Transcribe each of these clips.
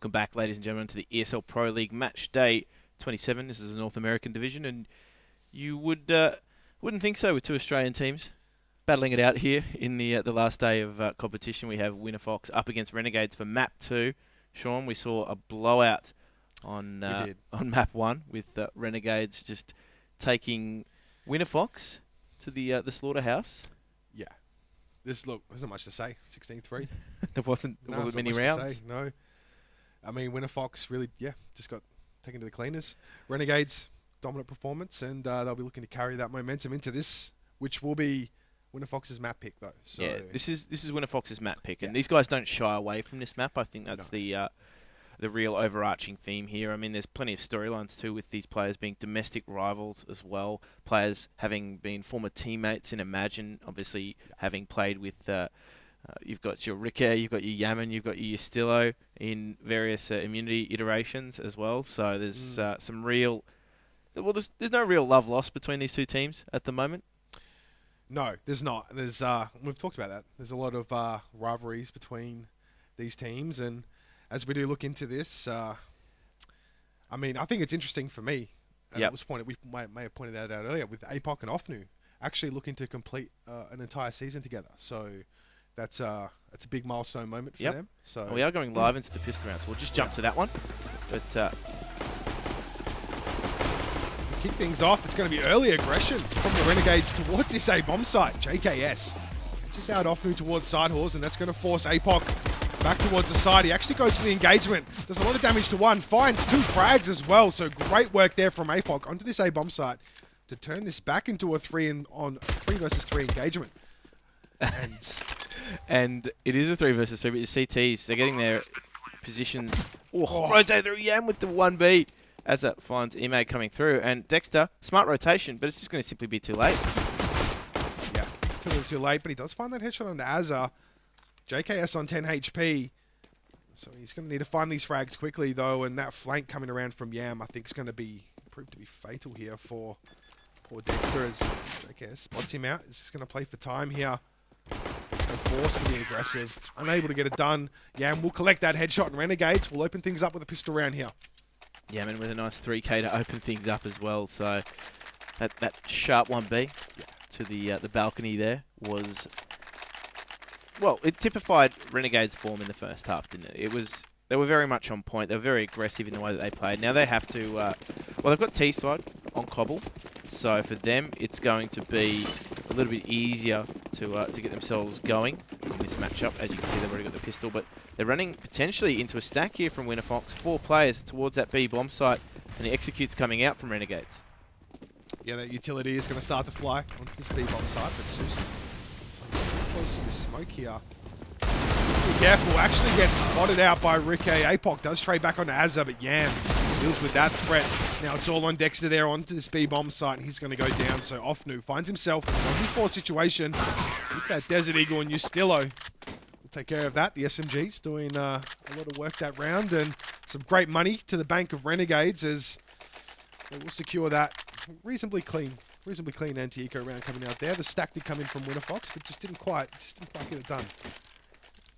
Welcome back, ladies and gentlemen, to the ESL Pro League Match Day 27. This is the North American division, and you wouldn't think so with two Australian teams battling it out here in the last day of competition. We have Winterfox up against Renegades for Map 2. Sean, we saw a blowout on Map 1 with Renegades just taking Winterfox to the slaughterhouse. Yeah. There's not much to say. 16-3. There wasn't many rounds. No. I mean, Winterfox really, just got taken to the cleaners. Renegades, dominant performance, and they'll be looking to carry that momentum into this, which will be Winterfox's map pick, though. So yeah, this is Winterfox's map pick, and these guys don't shy away from this map. I think that's the real overarching theme here. I mean, there's plenty of storylines too with these players being domestic rivals as well. Players having been former teammates in Imagine, obviously having played with. You've got your Ricka, you've got your Yaman, you've got your Stillo in various immunity iterations as well. So there's some real. Well, there's no real love lost between these two teams at the moment. No, there's not. There's we've talked about that. There's a lot of rivalries between these teams, and as we do look into this, I mean, I think it's interesting for me. At this point, we may have pointed that out earlier with APOC and Ofnu actually looking to complete an entire season together. So that's a big milestone moment for them. So we are going live into the pistol round, so we'll just jump to that one. But kick things off, it's going to be early aggression from the Renegades towards this A-bomb site. JKS just out Ofnu towards side horse, and that's going to force APOC back towards the side. He actually goes for the engagement. Does a lot of damage to one. Finds 2 frags as well. So great work there from APOC onto this A-bomb site to turn this back into a 3 versus 3 engagement. And it is a 3 versus 3, but the CTs, they're getting their positions. Rotate through Yam with the 1B as it finds Emag coming through. And Dexter, smart rotation, but it's just going to simply be too late. Yeah, a little too late, but he does find that headshot on the Azza. JKS on 10 HP. So he's going to need to find these frags quickly, though, and that flank coming around from Yam, I think, is going to prove to be fatal here for poor Dexter as JKS spots him out. He's just going to play for time here. Dexter forced to be aggressive, unable to get it done. Yam will collect that headshot, and Renegades will open things up with a pistol round here. Yaman with a nice 3K to open things up as well. So that sharp 1B to the balcony there was... Well, it typified Renegades' form in the first half, didn't it? They were very much on point. They were very aggressive in the way that they played. Now they have to... well, they've got T-side on Cbble, so for them it's going to be a little bit easier to get themselves going in this matchup. As you can see, they've already got the pistol, but they're running potentially into a stack here from Winterfox. 4 players towards that B bomb site, and the execute's coming out from Renegades. Yeah, that utility is going to start to fly onto this B bomb site, but Zeus close to the smoke here. Just be careful, actually gets spotted out by Rick A. APOC does trade back onto Azza, but Yam deals with that threat. Now it's all on Dexter there onto this B bomb site, and he's going to go down. So Ofnu finds himself in a 1v4 situation with that Desert Eagle and Ustillo. We'll take care of that. The SMG's doing a lot of work that round, and some great money to the bank of Renegades as they will secure that reasonably clean anti-eco round coming out there. The stack did come in from Winterfox, but just didn't quite get it done.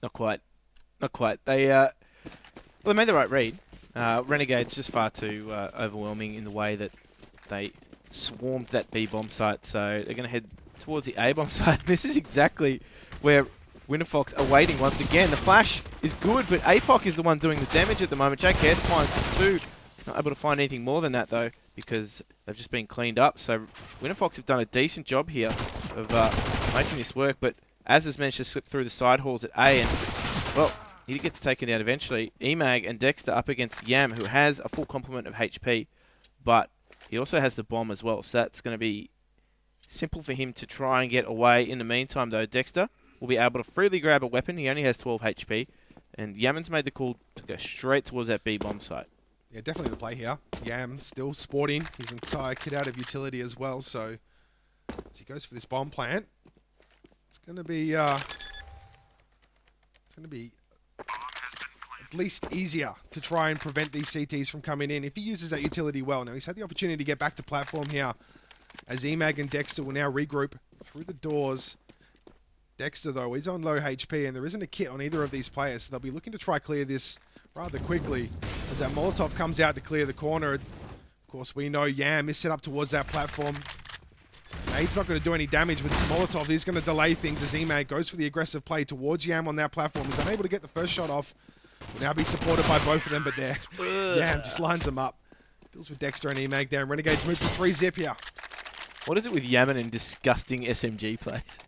Not quite. They made the right read. Renegades just far too overwhelming in the way that they swarmed that B bomb site, so they're going to head towards the A bomb site. This is exactly where Winterfox are waiting once again. The flash is good, but APOC is the one doing the damage at the moment. JKS finds 2. Not able to find anything more than that, though, because they've just been cleaned up. So Winterfox have done a decent job here of making this work, but Az has managed to slip through the side halls at A, and, well, he gets taken down eventually. Emag and Dexter up against Yam, who has a full complement of HP, but he also has the bomb as well, so that's going to be simple for him to try and get away. In the meantime, though, Dexter will be able to freely grab a weapon. He only has 12 HP, and Yaman's made the call to go straight towards that B bomb site. Yeah, definitely the play here. Yam still sporting his entire kit out of utility as well, so as he goes for this bomb plant, it's going to be at least easier to try and prevent these CTs from coming in if he uses that utility well. Now, he's had the opportunity to get back to platform here as Emag and Dexter will now regroup through the doors. Dexter, though, he's on low HP, and there isn't a kit on either of these players, so they'll be looking to try clear this rather quickly as that Molotov comes out to clear the corner. Of course, we know Yam is set up towards that platform. Nade's not going to do any damage, but this Molotov is going to delay things as Emag goes for the aggressive play towards Yam on that platform. He's unable to get the first shot off. Will now be supported by both of them, but there, Yam just lines them up. Deals with Dexter and Emag there, and Renegades move to 3-zip here. What is it with Yaman and disgusting SMG plays?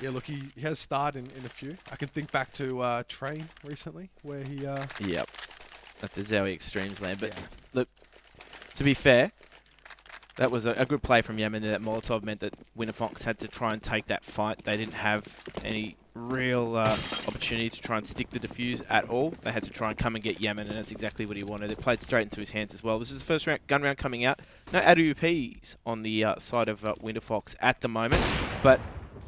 Yeah, look, he has starred in a few. I can think back to Train recently, where he... Yep, at the Zowie Extremes land. But yeah. look, to be fair, that was a good play from Yemen. That Molotov meant that Winterfox had to try and take that fight. They didn't have any real opportunity to try and stick the defuse at all. They had to try and come and get Yemen, and that's exactly what he wanted. It played straight into his hands as well. This is the first gun round coming out. No AWPs on the side of Winterfox at the moment, but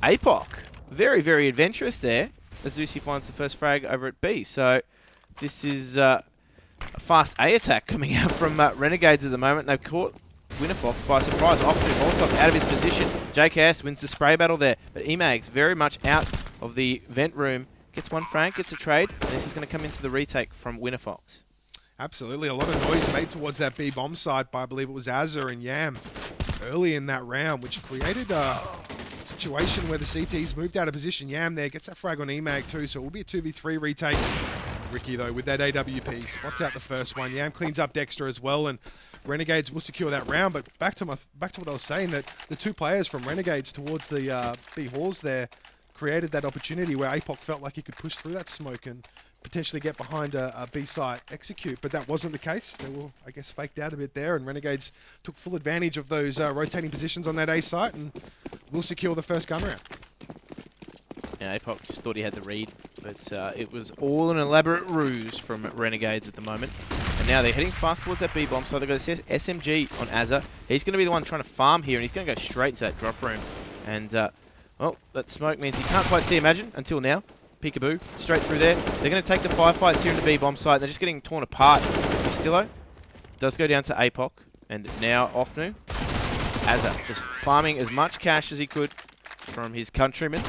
APOC, very, very adventurous there, as Zusi finds the first frag over at B. So this is a fast A attack coming out from Renegades at the moment. They've caught Winterfox by surprise. Off to Molotov out of his position. JKS wins the spray battle there, but Emag's very much out of the vent room. Gets one frag, gets a trade, and this is going to come into the retake from Winterfox. Absolutely, a lot of noise made towards that B bomb site by, I believe it was Azza and Yam early in that round, which created a situation where the CTs moved out of position. Yam there gets that frag on Emag too, so it will be a 2v3 retake. Ricky, though, with that AWP, spots out the first one. Yam cleans up Dexter as well, and Renegades will secure that round. But back to what I was saying, that the two players from Renegades towards the B halls there created that opportunity where APOC felt like he could push through that smoke and potentially get behind a B site, execute, but that wasn't the case. They were, I guess, faked out a bit there, and Renegades took full advantage of those rotating positions on that A site and will secure the first gun round. Yeah, APOC just thought he had the read, but it was all an elaborate ruse from Renegades at the moment. And now they're heading fast towards that B-bomb, so they've got a SMG on Azza. He's going to be the one trying to farm here, and he's going to go straight into that drop room. And, well, that smoke means he can't quite see Imagine until now. Peekaboo, straight through there. They're going to take the firefights here in the B-bomb site, and they're just getting torn apart. Pistillo does go down to APOC, and now Ofnu. Azza just farming as much cash as he could from his countrymen.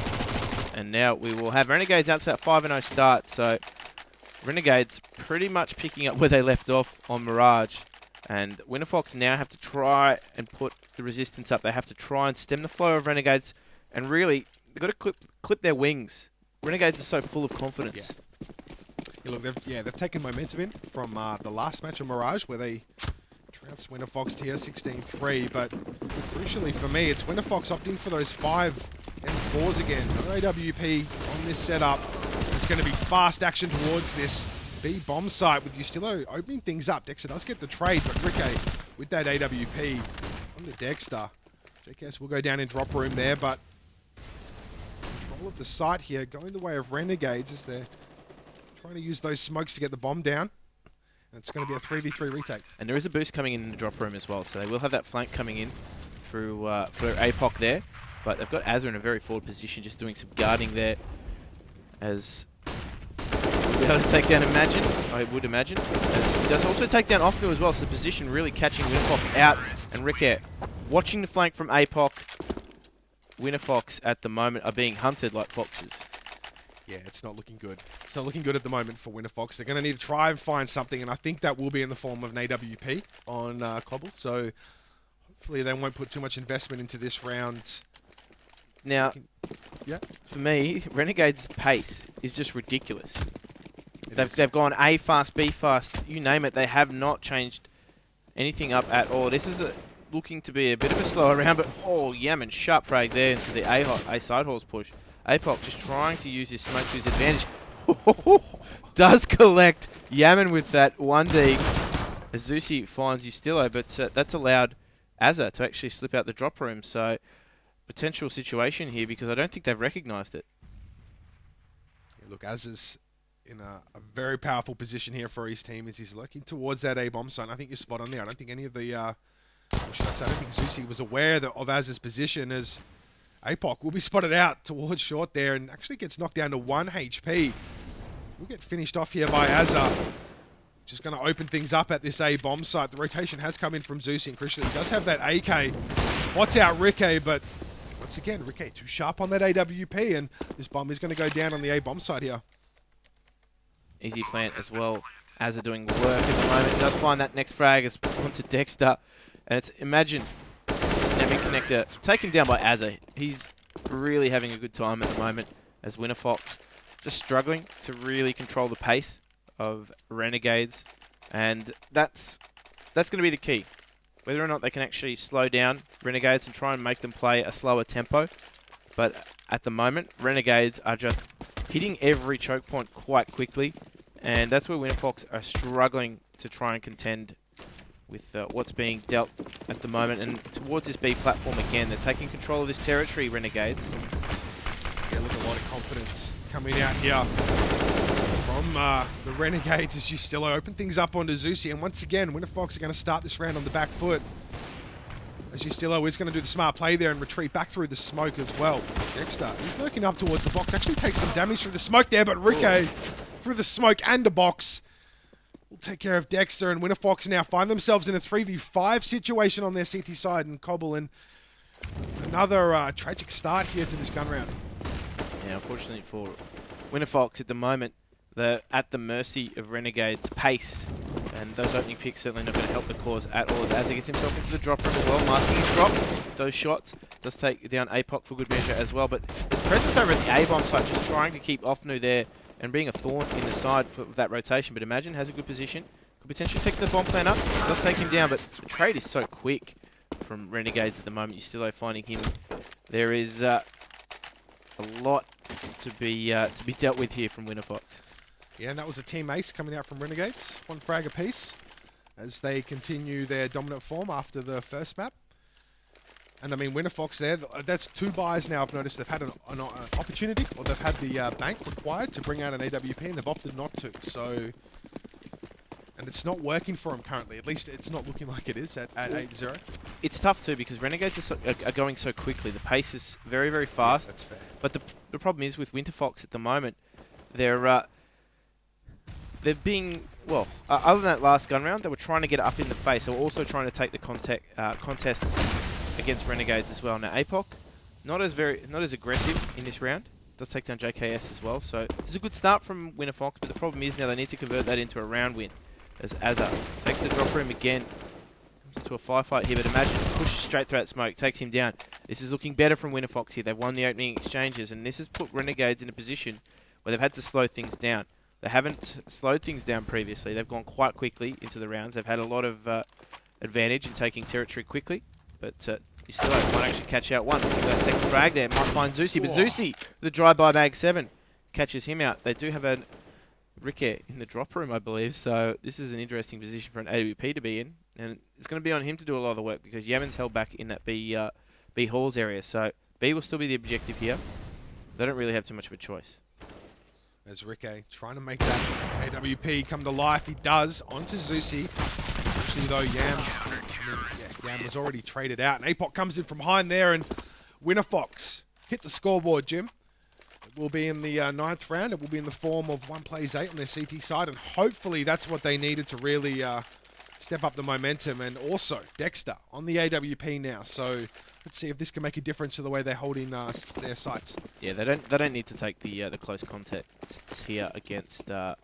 And now we will have Renegades out to that 5-0 start. So Renegades pretty much picking up where they left off on Mirage. And Winterfox now have to try and put the resistance up. They have to try and stem the flow of Renegades. And really, they've got to clip their wings. Renegades are so full of confidence. Yeah, look, they've taken momentum in from the last match of Mirage where they trounced Winterfox here 16-3. But crucially for me, it's Winterfox opting for those 5 and 4s again. No AWP on this setup. It's going to be fast action towards this B bomb site with Justillo opening things up. Dexter does get the trade, but Ricky with that AWP on the Dexter. JKS will go down in drop room there, but control of the site here going the way of Renegades as they're trying to use those smokes to get the bomb down. And it's going to be a 3v3 retake. And there is a boost coming in the drop room as well, so they will have that flank coming in through for APOC there. But they've got Azza in a very forward position, just doing some guarding there. As we'll be able to take down Imagine, I would imagine. As he does also take down Ofnu as well, so the position really catching Winterfox out. And Rickett watching the flank from APOC. Winterfox at the moment are being hunted like foxes. Yeah, it's not looking good. It's not looking good at the moment for Winterfox. They're going to need to try and find something, and I think that will be in the form of an AWP on Cbble. So hopefully they won't put too much investment into this round. Now, yeah, for me, Renegade's pace is just ridiculous. They've gone A fast, B fast, you name it. They have not changed anything up at all. This is looking to be a bit of a slower round, but Yaman sharp frag there into the A side halls push. APOC just trying to use his smoke to his advantage. Does collect Yaman with that 1D. Azusi finds Justillo, but that's allowed Azza to actually slip out the drop room. So potential situation here because I don't think they've recognised it. Yeah, look, Azza's in a very powerful position here for his team as he's looking towards that A-bomb site. I think you're spot on there. I don't think any of the... what should I say? I don't think Zusi was aware of Azza's position as APOC will be spotted out towards short there and actually gets knocked down to 1 HP. We'll get finished off here by Azza. Just going to open things up at this A-bomb site. The rotation has come in from Zusi and Christian. He does have that AK. Spots out Ricky, but Once again, Ricky too sharp on that AWP, and this bomb is going to go down on the A bomb side here. Easy plant as well. As are doing work at the moment. Does find that next frag is onto Dexter. And it's, imagine, Dynamic Connector taken down by Azza. He's really having a good time at the moment as Winterfox just struggling to really control the pace of Renegades. And that's going to be the key. Whether or not they can actually slow down Renegades and try and make them play a slower tempo. But at the moment, Renegades are just hitting every choke point quite quickly. And that's where Winterfox are struggling to try and contend with what's being dealt at the moment. And towards this B platform again, they're taking control of this territory, Renegades. Yeah, look, a lot of confidence coming out here from the Renegades as Justillo open things up onto Zusi. And once again, Winterfox are going to start this round on the back foot. As Justillo is going to do the smart play there and retreat back through the smoke as well. Dexter, he's lurking up towards the box. Actually takes some damage through the smoke there, but Ricky through the smoke and the box will take care of Dexter, and Winterfox now find themselves in a 3v5 situation on their CT side, and Cbble in another tragic start here to this gun round. Yeah, unfortunately for Winterfox at the moment, they're at the mercy of Renegade's pace, and those opening picks certainly not going to help the cause at all. As Azza gets himself into the drop room as well, masking his drop. Those shots does take down APOC for good measure as well, but his presence over at the A-bomb site just trying to keep Offnu there and being a thorn in the side for that rotation. But imagine, has a good position, could potentially pick the bomb plan up, does take him down, but the trade is so quick from Renegades at the moment. You're still finding him. There is a lot to be dealt with here from Winterfox. Yeah, and that was a team ace coming out from Renegades. One frag apiece as they continue their dominant form after the first map. And I mean, Winterfox there, that's 2 buys now. I've noticed they've had an opportunity, or they've had the bank required to bring out an AWP, and they've opted not to. So, and it's not working for them currently. At least it's not looking like it is at 8-0. It's tough too because Renegades are going so quickly. The pace is very, very fast. Yeah, that's fair. But the problem is with Winterfox at the moment, they're being, well, other than that last gun round, they were trying to get up in the face. They were also trying to take the contests against Renegades as well. Now APOC, not as aggressive in this round. Does take down JKS as well. So this is a good start from Winterfox, but the problem is now they need to convert that into a round win. As Azza takes the drop room again, comes into a firefight here, but imagine pushes straight through that smoke, takes him down. This is looking better from Winterfox here. They've won the opening exchanges, and this has put Renegades in a position where they've had to slow things down. They haven't slowed things down previously. They've gone quite quickly into the rounds. They've had a lot of advantage in taking territory quickly, but you still might actually catch out one. That second frag there might find Zusi, but Zusi, the drive-by mag 7, catches him out. They do have a Ricky in the drop room, I believe, so this is an interesting position for an AWP to be in, and it's going to be on him to do a lot of the work because Yemen's held back in that B Halls area, so B will still be the objective here. They don't really have too much of a choice. As Ricky trying to make that AWP come to life. He does onto Zusi. Actually, though, Yam was already traded out. And APOC comes in from behind there, and Winterfox hit the scoreboard, Jim. It will be in the 9th round. It will be in the form of 1 plays 8 on their CT side, and hopefully that's what they needed to really step up the momentum. And also, Dexter on the AWP now. So let's see if this can make a difference to the way they're holding their sights. Yeah, they don't need to take the close contests here against their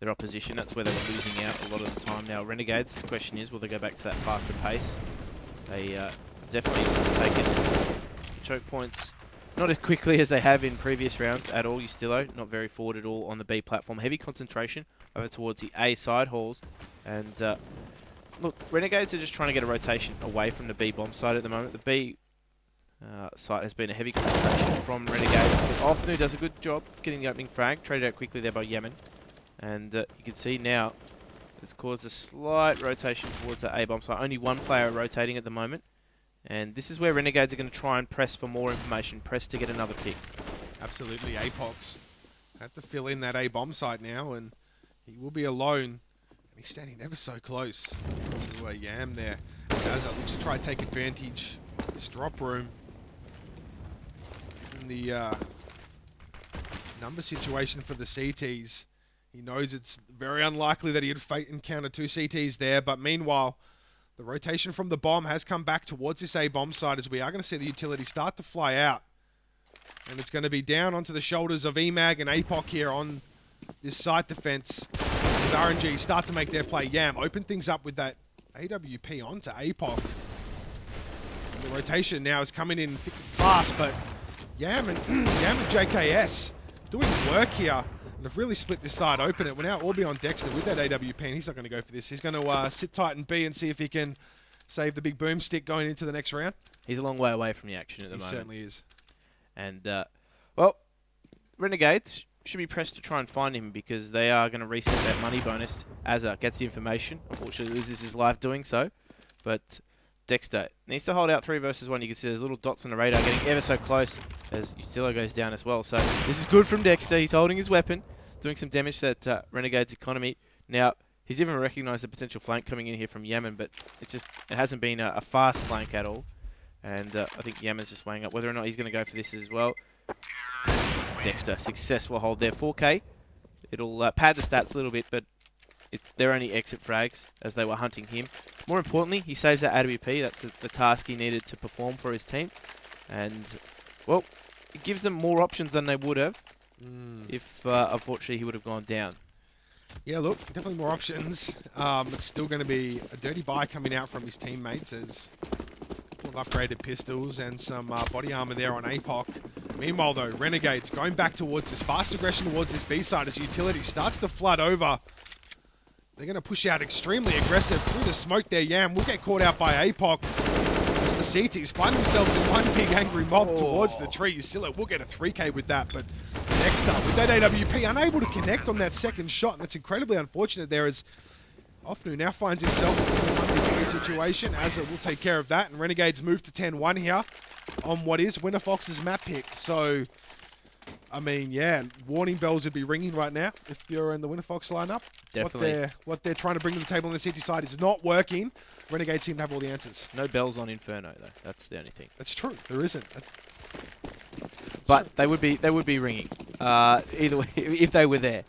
opposition. That's where they were losing out a lot of the time. Now, Renegades, the question is, will they go back to that faster pace? They definitely taken choke points not as quickly as they have in previous rounds at all. Justillo, not very forward at all on the B platform. Heavy concentration over towards the A side halls. And look, Renegades are just trying to get a rotation away from the B bomb side at the moment. The B site has been a heavy concentration from Renegades. But Offnu does a good job of getting the opening frag. Traded out quickly there by Yemen. And you can see now it's caused a slight rotation towards the A bomb site. Only 1 player rotating at the moment. And this is where Renegades are going to try and press for more information. Press to get another pick. Absolutely. APOX had to fill in that A bomb site now, and he will be alone. And he's standing ever so close to Yam there. As looks to try to take advantage of this drop room. In the number situation for the CTs, he knows it's very unlikely that he'd encounter 2 CTs there, but meanwhile, The rotation from the bomb has come back towards this A-bomb side as we are going to see the utility start to fly out. And it's going to be down onto the shoulders of EMAG and APOC here on this site defense. As RNG start to make their play. Yam open things up with that AWP onto APOC. And the rotation now is coming in thick and fast, but Yam and JKS doing work here. And they've really split this side open. It will now all be on Dexter with that AWP, and he's not going to go for this. He's going to sit tight and B and see if he can save the big boomstick going into the next round. He's a long way away from the action at the moment. He certainly is. And, well, Renegades should be pressed to try and find him because they are going to reset that money bonus. Azza gets the information. Unfortunately, loses his life doing so. But Dexter needs to hold out 3 versus 1. You can see there's little dots on the radar getting ever so close as Ustilo goes down as well. So this is good from Dexter. He's holding his weapon, doing some damage to that Renegade's economy. Now, he's even recognised the potential flank coming in here from Yemen, but it hasn't been a fast flank at all. And I think Yemen's just weighing up whether or not he's going to go for this as well. Dexter, successful hold there. 4K. It'll pad the stats a little bit, but they're only exit frags as they were hunting him. More importantly, he saves that AWP. That's the task he needed to perform for his team. And, well, it gives them more options than they would have if, unfortunately, he would have gone down. Yeah, look, definitely more options. It's still going to be a dirty buy coming out from his teammates as a couple of upgraded pistols and some body armor there on APOC. Meanwhile, though, Renegades going back towards this fast aggression towards this B side as utility starts to flood over. They're going to push out extremely aggressive through the smoke there. Yam will get caught out by APOC as the CTs find themselves in one big angry mob towards the tree. Ustilo will get a 3K with that, but Dexter with that AWP unable to connect on that second shot, and that's incredibly unfortunate there as Ofnu now finds himself in a 1v3 situation. Azza will take care of that, and Renegades move to 10-1 here on what is Winterfox's map pick. So, I mean, yeah, warning bells would be ringing right now if you're in the Winterfox lineup. Definitely. What they're trying to bring to the table on the city side is not working. Renegades seem to have all the answers. No bells on Inferno, though. That's the only thing. That's true. There isn't. But they would be ringing either way if they were there.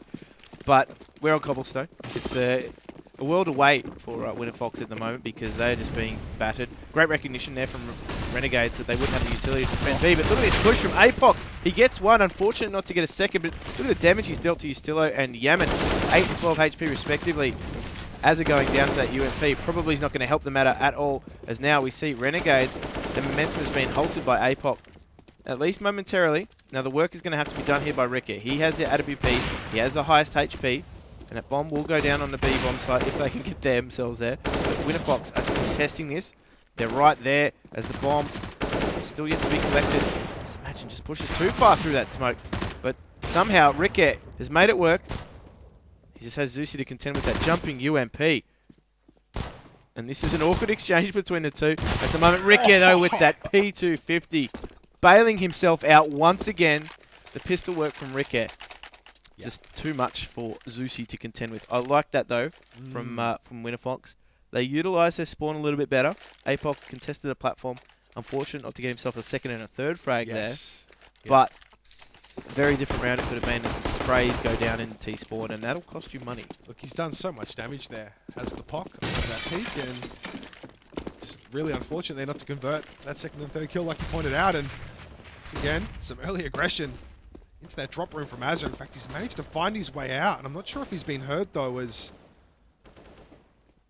But we're on Cobblestone. It's a world away for Winterfox at the moment because they're just being battered. Great recognition there from Renegades that they wouldn't have the utility to defend B. But look at this push from APOC. He gets one. Unfortunate not to get a second, but look at the damage he's dealt to Ustilo and Yaman. 8 and 12 HP respectively. As they're going down to that UMP, probably is not going to help the matter at all. As now we see Renegades, the momentum has been halted by APOC. At least momentarily. Now the work is going to have to be done here by Ricky. He has the AWP. He has the highest HP. And that bomb will go down on the B bomb site if they can get themselves there. But Winterfox are contesting this. They're right there as the bomb is still yet to be collected. Just imagine just pushes too far through that smoke. But somehow Ricky has made it work. He just has Zeusy to contend with that jumping UMP. And this is an awkward exchange between the two. At the moment, Ricky though with that P250. Bailing himself out once again. The pistol work from Ricky. Just too much for Zeusy to contend with. I like that though from Winterfox. They utilised their spawn a little bit better. APOC contested the platform. Unfortunate not to get himself a second and a third frag there. But very different round it could have been as the sprays go down in T-spawn, and that'll cost you money. Look, he's done so much damage there. Has the POC on that peak, and it's really unfortunate there not to convert that second and third kill like you pointed out. And once again, some early aggression into that drop room from Azza. In fact, he's managed to find his way out, and I'm not sure if he's been heard though, as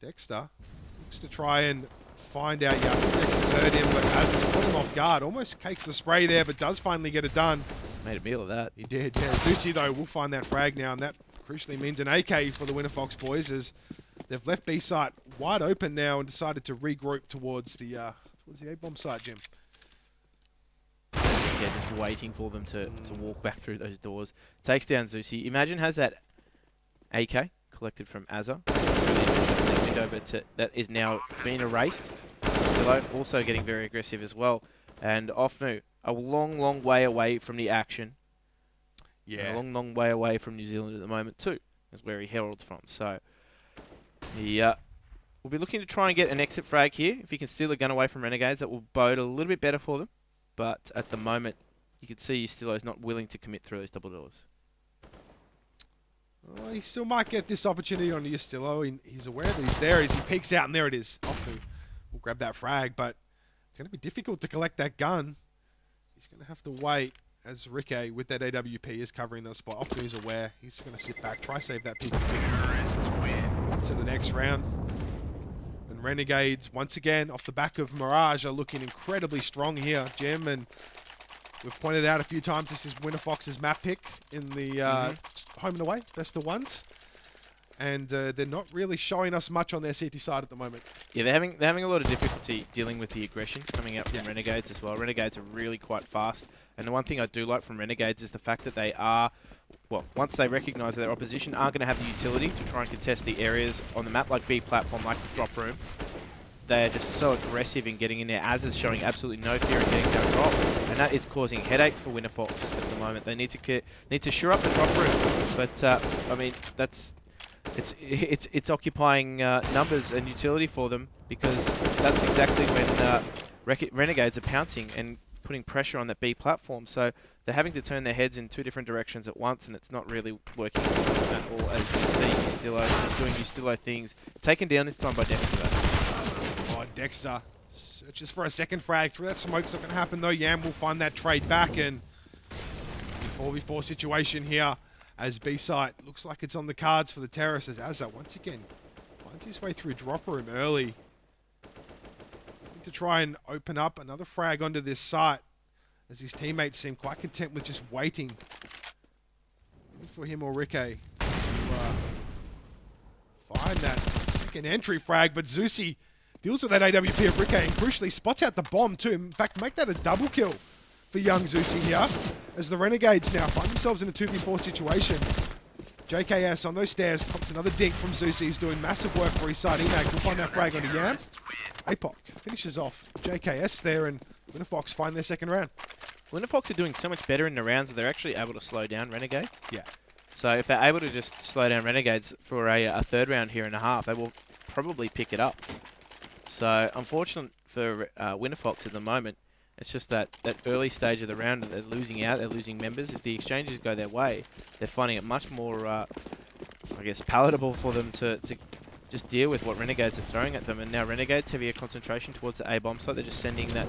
Dexter looks to try and find out. Yeah, I think Dexter's heard him, but Azza's caught him off guard. Almost cakes the spray there, but does finally get it done. Made a meal of that. He did, yeah. Zeusy though will find that frag now, and that crucially means an AK for the Winterfox boys, as they've left B site wide open now and decided to regroup towards the A-bomb site, Jim. Yeah, just waiting for them to walk back through those doors. Takes down Zeusy. Imagine has that AK collected from Azza. Really interesting that window, but that is now being erased. Still also getting very aggressive as well. And Ofnu, a long, long way away from the action. Yeah. And a long, long way away from New Zealand at the moment too. That's where he heralds from. So he will be looking to try and get an exit frag here. If he can steal a gun away from Renegades, that will bode a little bit better for them. But at the moment, you can see Stilo's not willing to commit through those double doors. he still might get this opportunity on Yastillo. He's aware that he's there as he peeks out, and there it is. Offnu will grab that frag, but it's going to be difficult to collect that gun. He's going to have to wait as Ricky with that AWP is covering the spot. Offnu's aware. He's going to sit back, try save that P250 to the next round. And Renegades, once again, off the back of Mirage, are looking incredibly strong here, Jim. And we've pointed out a few times this is Winterfox's map pick in the home and away, best of ones. And they're not really showing us much on their CT side at the moment. Yeah, they're having a lot of difficulty dealing with the aggression coming out from Renegades as well. Renegades are really quite fast. And the one thing I do like from Renegades is the fact that they are, well, once they recognise that their opposition aren't going to have the utility to try and contest the areas on the map, like B platform, like the drop room, they're just so aggressive in getting in there. Az is showing absolutely no fear in getting that drop, and that is causing headaches for Winterfox at the moment. They need to shore up the drop room, but I mean it's occupying numbers and utility for them, because that's exactly when Renegades are pouncing and putting pressure on that B platform. So they're having to turn their heads in two different directions at once, and it's not really working at all. As you see, Yastillo doing Yastillo things, taken down this time by Dexter. Dexter searches for a second frag. Through that smoke's not going to happen though. Yam will find that trade back, and 4v4 situation here as B-site looks like it's on the cards for the terraces. Azza once again finds his way through drop room early, looking to try and open up another frag onto this site as his teammates seem quite content with just waiting for him or Ricky to find that second entry frag. But Zeusy deals with that AWP of Ricky and crucially spots out the bomb too. In fact, make that a double kill for young Zeusy here, as the Renegades now find themselves in a 2v4 situation. JKS on those stairs cops another dink from Zeusy. He's doing massive work for his side. Emag will find that frag onto Yam. APOC finishes off JKS there, and Winterfox find their second round. Winterfox are doing so much better in the rounds that they're actually able to slow down Renegade. Yeah. So if they're able to just slow down Renegades for a third round here and a half, they will probably pick it up. So unfortunate for Winterfox at the moment. It's just that early stage of the round, they're losing out, they're losing members. If the exchanges go their way, they're finding it much more, I guess, palatable for them to just deal with what Renegades are throwing at them. And now Renegades heavier concentration towards the A bomb site. They're just sending that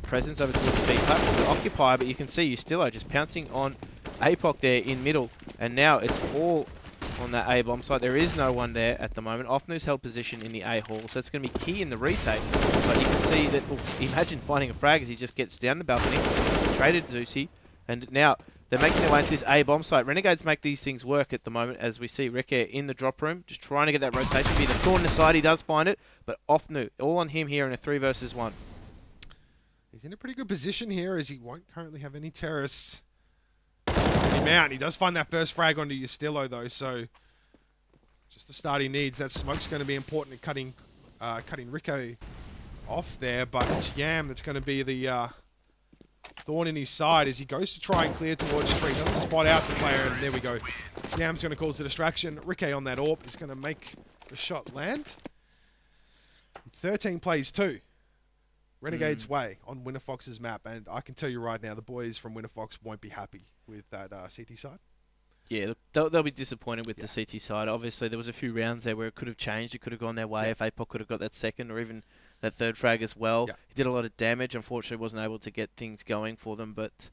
presence over towards the B platform to occupy, but you can see Yastillo just pouncing on APOC there in middle, and now it's all on that A bomb site. There is no one there at the moment. Offnu's held position in the A hall, so it's going to be key in the retake. But you can see that, imagine finding a frag as he just gets down the balcony, traded Zeusy, and now they're making their way into this A bomb site. Renegades make these things work at the moment, as we see Ricky in the drop room, just trying to get that rotation. Be the thorn in the side, he does find it, but Offnu, all on him here in a 3 versus 1. He's in a pretty good position here, as he won't currently have any terrorists him out. He does find that first frag onto Yastillo though, so just the start he needs. That smoke's going to be important in cutting Rico off there, but it's Yam that's going to be the thorn in his side as he goes to try and clear towards tree. Doesn't spot out the player, and there we go. Yam's going to cause the distraction. Ricky on that AWP is going to make the shot land. 13 plays 2. Renegades way on Winterfox's map, and I can tell you right now, the boys from Winterfox won't be happy with that CT side. Yeah, they'll be disappointed with the CT side. Obviously, there was a few rounds there where it could have changed. It could have gone their way if APOC could have got that second or even that third frag as well. Yeah. He did a lot of damage. Unfortunately, wasn't able to get things going for them. But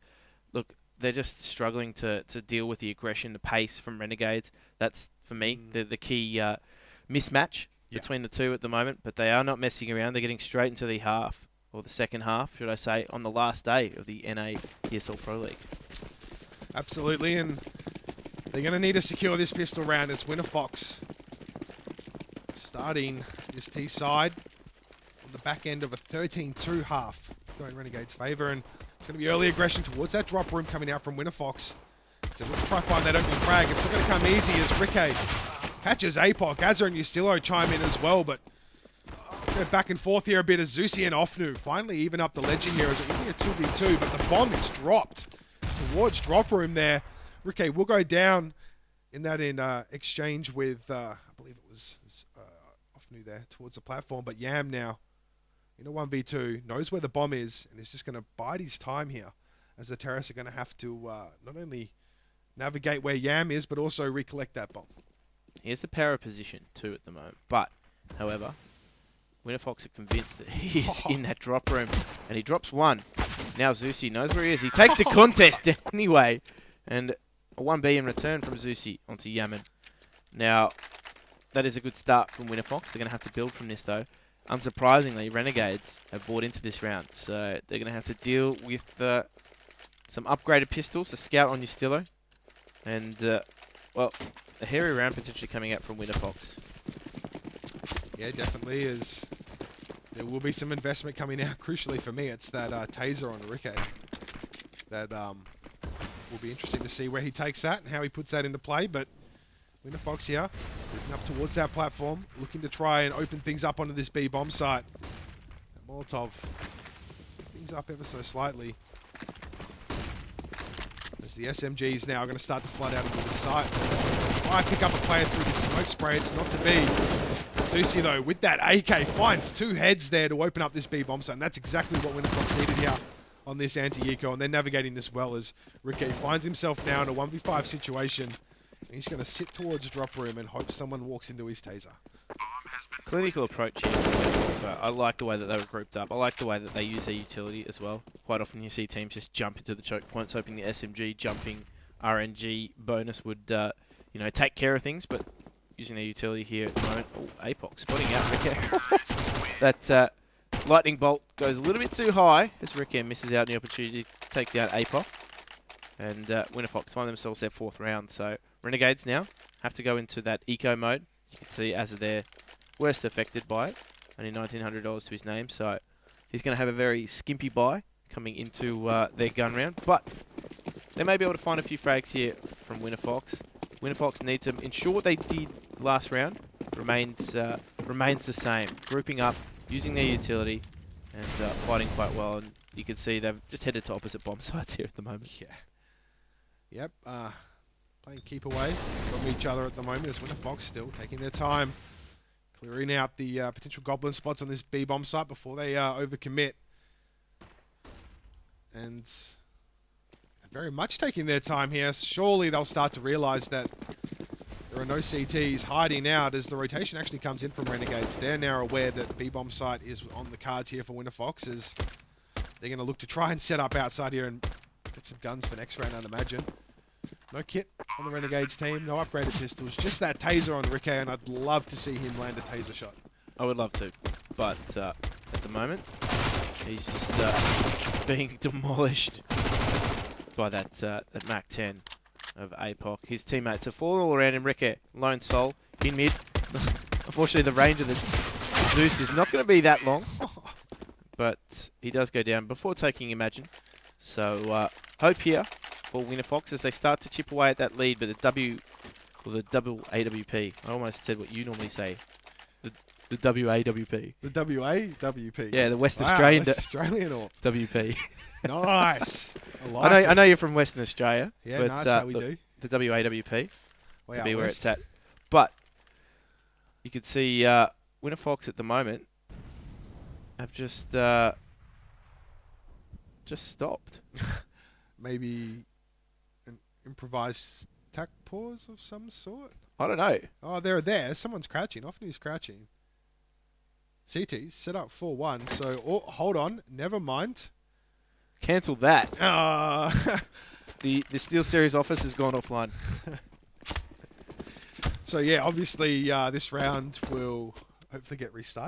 look, they're just struggling to deal with the aggression, the pace from Renegades. That's, for me, the key mismatch between the two at the moment. But they are not messing around. They're getting straight into the half, or the second half, should I say, on the last day of the NA ESL Pro League. Absolutely, and they're going to need to secure this pistol round as Winterfox starting this T side on the back end of a 13-2 half, going Renegade's favour, and it's going to be early aggression towards that drop room coming out from Winterfox. So we'll try to find that opening frag. It's not going to come easy as Ricky catches APOC. Azza and Yastillo chime in as well, but go back and forth here a bit as Zeusy and Offnu finally even up the legend here as it will be a 2v2, but the bomb is dropped towards drop room there. Ricky will go down in that exchange with, I believe it was Offnu there towards the platform, but Yam now in a 1v2 knows where the bomb is and is just going to bide his time here, as the terrorists are going to have to not only navigate where Yam is, but also recollect that bomb. He has the power position too at the moment. But, however, Winterfox are convinced that he is in that drop room. And he drops one. Now Zusi knows where he is. He takes the contest anyway. And a 1B in return from Zusi onto Yaman. Now, that is a good start from Winterfox. They're going to have to build from this, though. Unsurprisingly, Renegades have bought into this round. So they're going to have to deal with some upgraded pistols, a scout on your Stillo. And, well, a hairy round potentially coming out from Winterfox. Yeah, definitely is. There will be some investment coming out. Crucially for me, it's that taser on Ricky. That will be interesting to see where he takes that and how he puts that into play. But Winterfox here, moving up towards that platform, looking to try and open things up onto this B bomb site. Molotov things up ever so slightly. As the SMGs now are going to start to flood out into the site. Try and pick up a player through this smoke spray. It's not to be. Zusi, though, with that AK, finds two heads there to open up this B bomb site. And that's exactly what Winterfox needed here on this anti-eco. And they're navigating this well as Ricky finds himself now in a 1v5 situation. And he's going to sit towards drop room and hope someone walks into his taser. Clinical approach here. So I like the way that they were grouped up. I like the way that they use their utility as well. Quite often you see teams just jump into the choke points, hoping the SMG jumping RNG bonus would, you know, take care of things. But using their utility here at the moment. Oh, APOC spotting out Ricky. That lightning bolt goes a little bit too high as Ricky misses out on the opportunity to take down APOC. And Winterfox find themselves their fourth round. So Renegades now have to go into that eco mode. You can see as they're worst affected by it. Only $1,900 to his name. So he's going to have a very skimpy buy coming into their gun round. But they may be able to find a few frags here from Winterfox. Winterfox need to ensure what they did last round remains the same. Grouping up, using their utility, and fighting quite well. And you can see they've just headed to opposite bomb sites here at the moment. Yeah. Yep. Playing keep away from each other at the moment as Winterfox still taking their time. Clearing out the potential goblin spots on this B bomb site before they overcommit. And very much taking their time here. Surely they'll start to realise that there are no CTs hiding out as the rotation actually comes in from Renegades. They're now aware that B bomb site is on the cards here for Winterfox as they're going to look to try and set up outside here and get some guns for next round, I'd imagine. No kit on the Renegades team, no upgraded pistols, just that taser on Ricky, and I'd love to see him land a taser shot. I would love to, but at the moment, he's just being demolished by that Mac 10 of APOC. His teammates are falling all around him. Ricky, lone soul, in mid. Unfortunately, the range of the Zeus is not going to be that long, but he does go down before taking Imagine. So, hope here for Winterfox as they start to chip away at that lead, but the double AWP. I almost said what you normally say. The WAWP. The WAWP. Yeah, the West Australian. West Australian or WP. Nice. I know you're from Western Australia. Yeah, but, that's how we do. The WAWP Way will be out where west. it's at. But you can see Winterfox at the moment have just stopped. Maybe an improvised tack pause of some sort? I don't know. Oh, they're there. Someone's crouching. Often he's crouching. CT set up 4-1. So, oh, hold on. Never mind. Cancel that. The The Steel Series office has gone offline. So, yeah, obviously this round will hopefully get restarted.